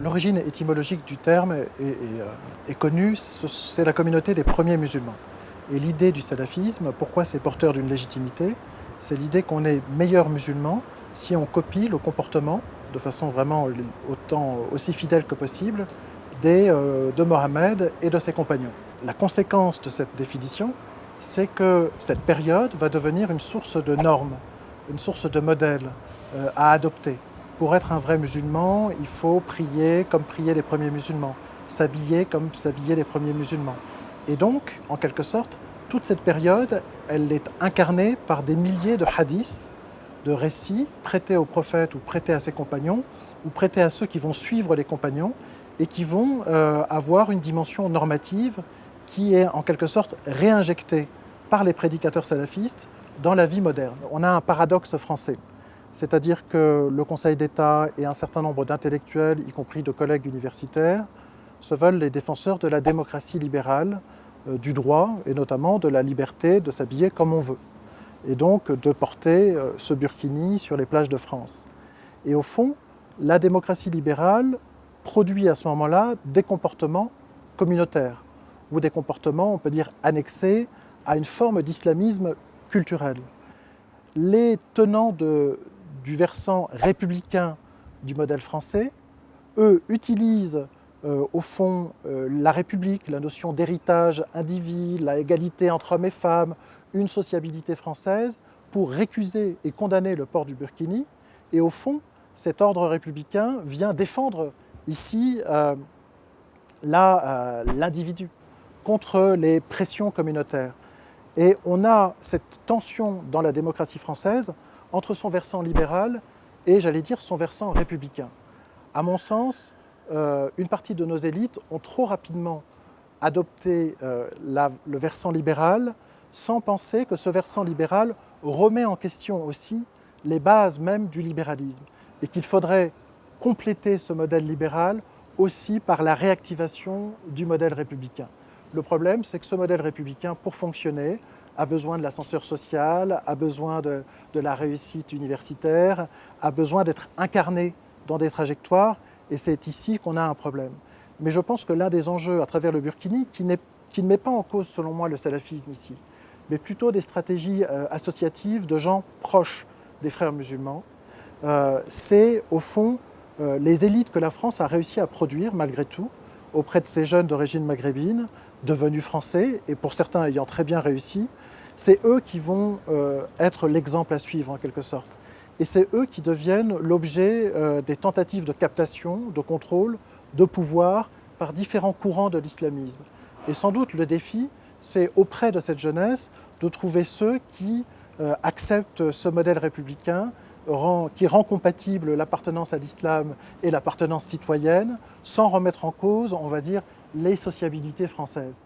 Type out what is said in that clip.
L'origine étymologique du terme est connue, c'est la communauté des premiers musulmans. Et l'idée du salafisme, pourquoi c'est porteur d'une légitimité, c'est l'idée qu'on est meilleur musulman si on copie le comportement, de façon vraiment aussi fidèle que possible, de Mohammed et de ses compagnons. La conséquence de cette définition, c'est que cette période va devenir une source de normes, une source de modèles à adopter. Pour être un vrai musulman, il faut prier comme priaient les premiers musulmans, s'habiller comme s'habillaient les premiers musulmans. Et donc, en quelque sorte, toute cette période, elle est incarnée par des milliers de hadiths, de récits prêtés au prophète ou prêtés à ses compagnons, ou prêtés à ceux qui vont suivre les compagnons, et qui vont avoir une dimension normative qui est en quelque sorte réinjectée par les prédicateurs salafistes dans la vie moderne. On a un paradoxe français. C'est-à-dire que le Conseil d'État et un certain nombre d'intellectuels, y compris de collègues universitaires, se veulent les défenseurs de la démocratie libérale, du droit et notamment de la liberté de s'habiller comme on veut. Et donc de porter ce burkini sur les plages de France. Et au fond, la démocratie libérale produit à ce moment-là des comportements communautaires ou des comportements, on peut dire, annexés à une forme d'islamisme culturel. Les tenants du versant républicain du modèle français, eux, utilisent au fond la République, la notion d'héritage indivis, la égalité entre hommes et femmes, une sociabilité française, pour récuser et condamner le port du burkini. Et au fond, cet ordre républicain vient défendre ici l'individu contre les pressions communautaires. Et on a cette tension dans la démocratie française entre son versant libéral et, j'allais dire, son versant républicain. À mon sens, une partie de nos élites ont trop rapidement adopté le versant libéral sans penser que ce versant libéral remet en question aussi les bases même du libéralisme et qu'il faudrait compléter ce modèle libéral aussi par la réactivation du modèle républicain. Le problème, c'est que ce modèle républicain, pour fonctionner, a besoin de l'ascenseur social, a besoin de la réussite universitaire, a besoin d'être incarné dans des trajectoires, et c'est ici qu'on a un problème. Mais je pense que l'un des enjeux à travers le burkini, qui ne met pas en cause, selon moi, le salafisme ici, mais plutôt des stratégies associatives de gens proches des frères musulmans, c'est au fond les élites que la France a réussi à produire, malgré tout, auprès de ces jeunes d'origine maghrébine, devenus français, et pour certains ayant très bien réussi, c'est eux qui vont être l'exemple à suivre en quelque sorte. Et c'est eux qui deviennent l'objet des tentatives de captation, de contrôle, de pouvoir par différents courants de l'islamisme. Et sans doute le défi, c'est auprès de cette jeunesse de trouver ceux qui acceptent ce modèle républicain, qui rend compatible l'appartenance à l'islam et l'appartenance citoyenne, sans remettre en cause, on va dire, les sociabilités françaises.